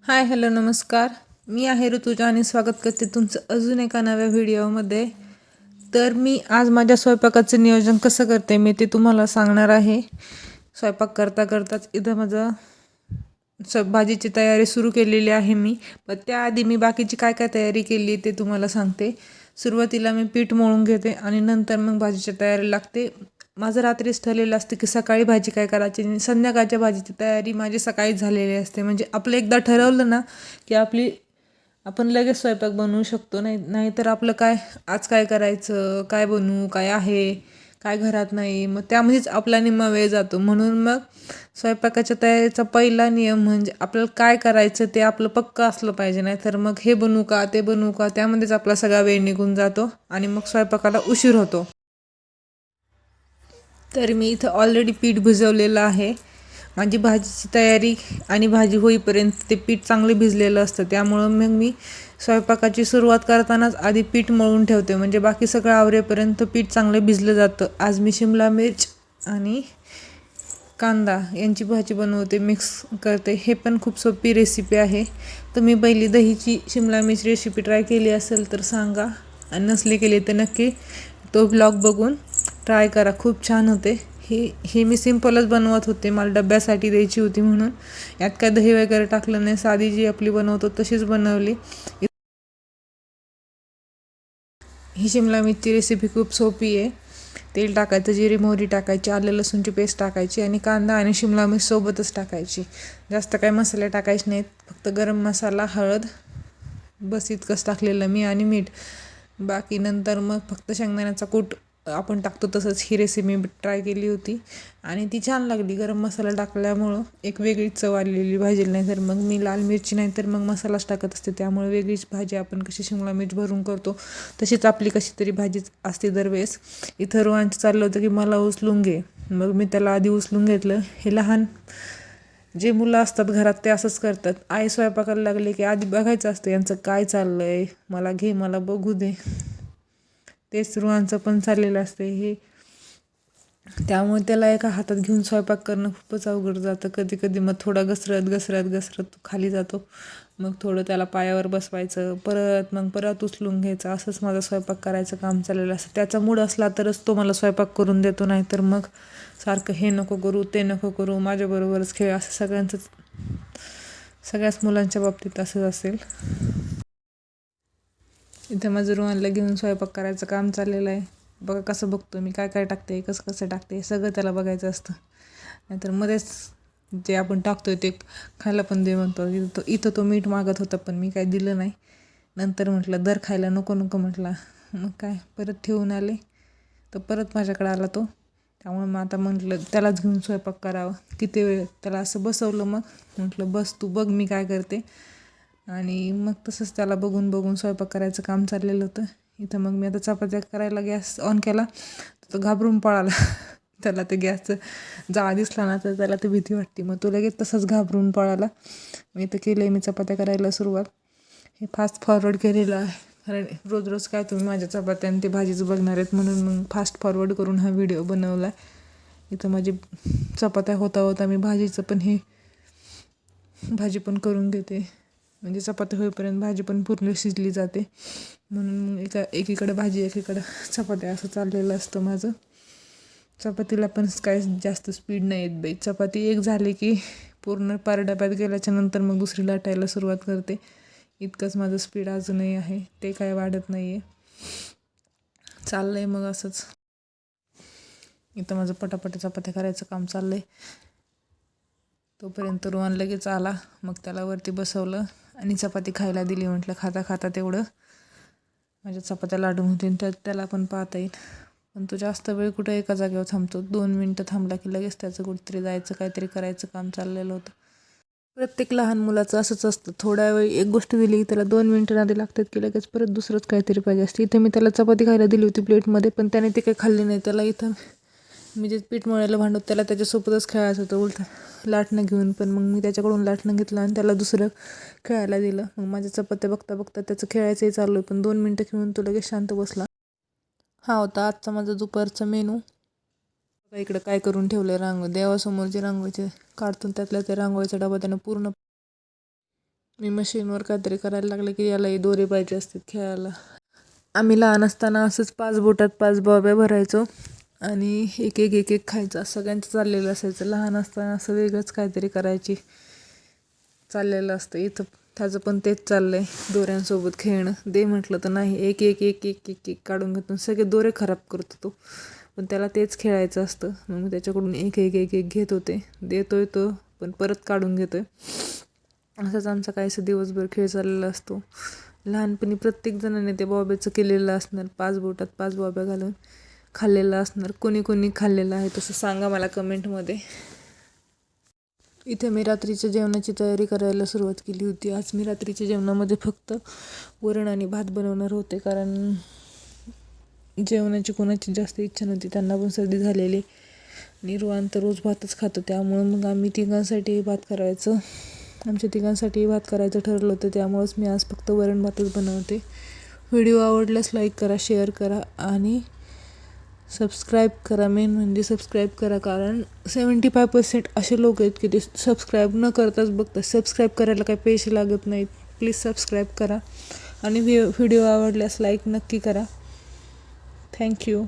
Hi hello नमस्कार. मी आहे ऋतुजा आणि स्वागत करते तुमचं अजून एका नव्या व्हिडिओमध्ये. तर मी आज माझ्या स्वयंपाकाचं नियोजन कसं करते मी ते तुम्हाला सांगणार आहे. स्वयंपाक करता करताच इथं माझं भाजीची तयारी सुरू केलेली आहे मी. पण त्याआधी मी बाकीची काय काय तयारी केली ते तुम्हाला सांगते. सुरुवातीला मी पीठ मळून घेते आणि नंतर मग भाजीची तयारी लागते. माझं रात्रीच ठरलेलं असतं की सकाळी भाजी काय करायची आणि संध्याकाळच्या भाजीची तयारी माझी सकाळीच झालेली असते. म्हणजे आपलं एकदा ठरवलं ना की आपण लगेच स्वयंपाक बनवू शकतो. नाहीतर आपलं काय आज काय करायचं, काय बनवू, काय आहे, काय घरात नाही, मग त्यामध्येच आपला निम्मा वेळ जातो. म्हणून मग स्वयंपाकाच्या तयारीचा पहिला नियम म्हणजे आपल्याला काय करायचं ते आपलं पक्कं असलं पाहिजे. नाहीतर मग हे बनवू का ते बनवू का त्यामध्येच आपला सगळा वेळ निघून जातो आणि मग स्वयंपाकाला उशीर होतो. तर मी इथं ऑलरेडी पीठ भिजवलेलं आहे. माझी भाजीची तयारी आणि भाजी होईपर्यंत ते पीठ चांगलं भिजलेलं असतं. त्यामुळं मग मी स्वयंपाकाची सुरुवात करतानाच आधी पीठ मळून ठेवते. म्हणजे बाकी सगळं आवरेपर्यंत पीठ चांगलं भिजलं जातं. आज मी शिमला मिर्च आणि कांदा यांची भाजी बनवते, मिक्स करते. हे पण खूप सोपी रेसिपी आहे. तुम्ही पहिली दहीची शिमला मिर्च रेसिपी ट्राय केली असेल तर सांगा, आणि नसली केली तर नक्की तो ब्लॉग बघून ट्राय करा, खूप छान होते. ही मी सिम्पलच बनवत होते, मला डब्यासाठी द्यायची होती म्हणून. यात काय दही वगैरे टाकलं नाही, साधी जी आपली बनवतो तशीच बनवली. ही शिमला मिरची रेसिपी खूप सोपी आहे. तेल टाकायचं, जिरी मोहरी टाकायची, आलं लसूणची पेस्ट टाकायची आणि कांदा आणि शिमला मिरच सोबतच टाकायची. जास्त काय मसाले टाकायचे नाहीत, फक्त गरम मसाला, हळद बस इतकंच टाकलेलं मी आणि मीठ. बाकी नंतर मग फक्त शेंगदाण्याचा कूट आपण टाकतो तसंच ही रेसिपी ट्राय केली होती आणि ती छान लागली. गरम मसाला टाकल्यामुळं एक वेगळीच चव आलेली भाजीला. नाही तर मग मी लाल मिरची नाही तर मग मसालाच टाकत असते, त्यामुळे वेगळीच भाजी आपण कशी शिमला मिरच भरून करतो तशीच आपली कशी तरी भाजीच असते दरवेळेस. इथं रोहांचं चाललं होतं की मला उचलून घे, मग मी त्याला आधी उचलून घेतलं. हे लहान जे मुलं असतात घरात ते असंच करतात. आई स्वयंपाकाला लागले की आधी बघायचं असतं यांचं काय चाललंय, मला घे, मला बघू दे. तेच रुहांचं पण चाललेलं असते हे. त्यामुळे त्याला एका हातात घेऊन स्वयंपाक करणं खूपच अवघड जातं. कधी कधी मग थोडा घसरत खाली जातो. मग थोडं त्याला पायावर बसवायचं, परत उचलून घ्यायचं. असंच माझं स्वयंपाक करायचं काम चाललेलं असतं. त्याचा मूड असला तरच तो मला स्वयंपाक करून देतो, नाही तर मग सारखं हे नको करू, ते नको करू, माझ्याबरोबरच खेळ, असं सगळ्याच मुलांच्या बाबतीत असंच असेल. इथं माझं रुहानला घेऊन स्वयंपाक करायचं काम चाललेलं आहे. बघा कसं बघतो मी, काय काय टाकते, कसं कसं टाकते, सगळं त्याला बघायचं असतं. नाहीतर मध्येच जे आपण टाकतोय ते खायला पण दे म्हणतो. इथं तो मीठ मागत होता पण मी काय दिलं नाही. नंतर म्हटलं दर खायला, नको नको म्हटला. मग काय परत ठेवून आले तर परत माझ्याकडे आला तो. त्यामुळे मग आता म्हटलं त्यालाच घेऊन स्वयंपाक करावं. किती वेळ त्याला असं बसवलं, मग म्हटलं बस तू बघ मी काय करते. आणि मग तसंच त्याला बघून बघून स्वयंपाक करायचं काम चाललेलं होतं. इथं मग मी आता चपात्या करायला गॅस ऑन केला तर तो घाबरून पळाला. त्याला ते गॅसचं जाळा दिसला ना तर त्याला ते भीती वाटते, मग तो लगेच तसंच घाबरून पळाला. मी इथं केलं आहे मी चपात्या करायला सुरुवात. हे फास्ट फॉरवर्ड केलेलं आहे, कारण रोज रोज काय तुम्ही माझ्या चपात्या आणि ते भाजीचं बघणार आहेत, म्हणून मग फास्ट फॉरवर्ड करून हा व्हिडिओ बनवला आहे. इथं माझी चपात्या होता होता मी भाजीचं पण भाजी पण करून घेते. म्हणजे चपाती होईपर्यंत भाजी पण पूर्ण शिजली जाते. म्हणून एकीकडे भाजी एकीकडं चपात्या असं चाललेलं असतं माझं. चपातीला पण काय जास्त स्पीड नाही येत बाई. चपाती एक झाली की पूर्ण पार डब्यात गेल्याच्या नंतर मग दुसरी लाटायला सुरुवात करते. इतकंच माझं स्पीड अजूनही आहे, ते काय वाढत नाही आहे. चाललं आहे मग असंच. इथं माझं पटापट चपात्या करायचं काम चाललं आहे. तोपर्यंत रोहन लगेच आला, मग त्याला वरती बसवलं आणि चपाती खायला दिली. म्हटलं खाता खाता तेवढं माझ्या चपात्या लाटून होतील तर त्याला पण पाहता येईल. पण तो जास्त वेळ कुठं एका जागेवर थांबतो. 2 मिनटं थांबला की लगेच त्याचं कुठेतरी जायचं, काहीतरी करायचं काम चाललेलं होतं. प्रत्येक लहान मुलाचं असंच असतं. थोड्या वेळ एक गोष्ट दिली की त्याला 2 मिनटं आधी लागतात की लगेच परत दुसरंच काहीतरी पाहिजे असते. इथं मी त्याला चपाती खायला दिली होती प्लेटमध्ये, पण त्याने ते काही खाल्ली नाही. त्याला इथं मी जे पीठ मळायला भांडवत त्याला त्याच्यासोबतच खेळायचं होतं उलटं लाटणं घेऊन. पण मग मी त्याच्याकडून लाटणं घेतलं आणि त्याला दुसरं खेळायला दिलं. मग माझ्या चपात्या बघता बघता त्याचं खेळायचंही चालू आहे. पण 2 मिनटं खेळून तो लगेच शांत बसला. हा होता आजचा माझा दुपारचा मेनू. इकडं काय करून ठेवलं, देवासमोर जे रांगोळीचे काढतो त्यातल्या ते रांगोळीचा डबा त्यानं पूर्ण मी मशीनवर काहीतरी करायला लागले की यालाही दोरे पाहिजे असतात खेळायला. आम्ही लहान असताना असंच 5 बोटात 5 बॉब्या भरायचो आणि एक एक एक एक खायचं सगळ्यांचं चाललेलं असायचं. लहान असताना असं वेगळंच काहीतरी करायची चाललेलं असतं. इथं त्याचं पण तेच चाललं आहे, दोऱ्यांसोबत खेळणं. दे म्हटलं तर नाही, एक एक एक एक एक एक काढून घेतो, सगळे दोरे खराब करतो तो. पण त्याला तेच खेळायचं असतं. मग त्याच्याकडून एक एक एक एक घेत होते, देतोय तो पण परत काढून घेतोय. असाच आमचा काहीसा दिवसभर खेळ चाललेला असतो. लहानपणी प्रत्येक जणाने ते बॉब्याचं केलेलं असणार, 5 बोटात 5 बॉब्या घालून खाल्लेलं असणार. कोणी कोणी खाल्लेलं आहे तसं सांगा मला कमेंटमध्ये. इथे मी रात्रीच्या जेवणाची तयारी करायला सुरुवात केली होती. आज मी रात्रीच्या जेवणामध्ये फक्त वरण आणि भात बनवणार होते, कारण जेवणाची कोणाची जास्त इच्छा नव्हती. त्यांना पण सर्दी झालेली आणि रोहन तर रोज भातच खातो, त्यामुळं मग आम्ही तिघांसाठी भात करायचं आमच्या तिघांसाठी भात करायचं ठरलं होतं. त्यामुळंच मी आज फक्त वरण भातच बनवते. व्हिडिओ आवडल्यास लाईक करा, शेअर करा आणि सबस्क्राईब करा. मेन म्हणजे सबस्क्राईब करा, कारण 75% असे लोक आहेत की ते सबस्क्राईब न करताच बघतात. सबस्क्राईब करायला काही पैसे लागत नाहीत. प्लीज सबस्क्राईब करा आणि व्हिडिओ आवडल्यास लाईक नक्की करा. थँक्यू.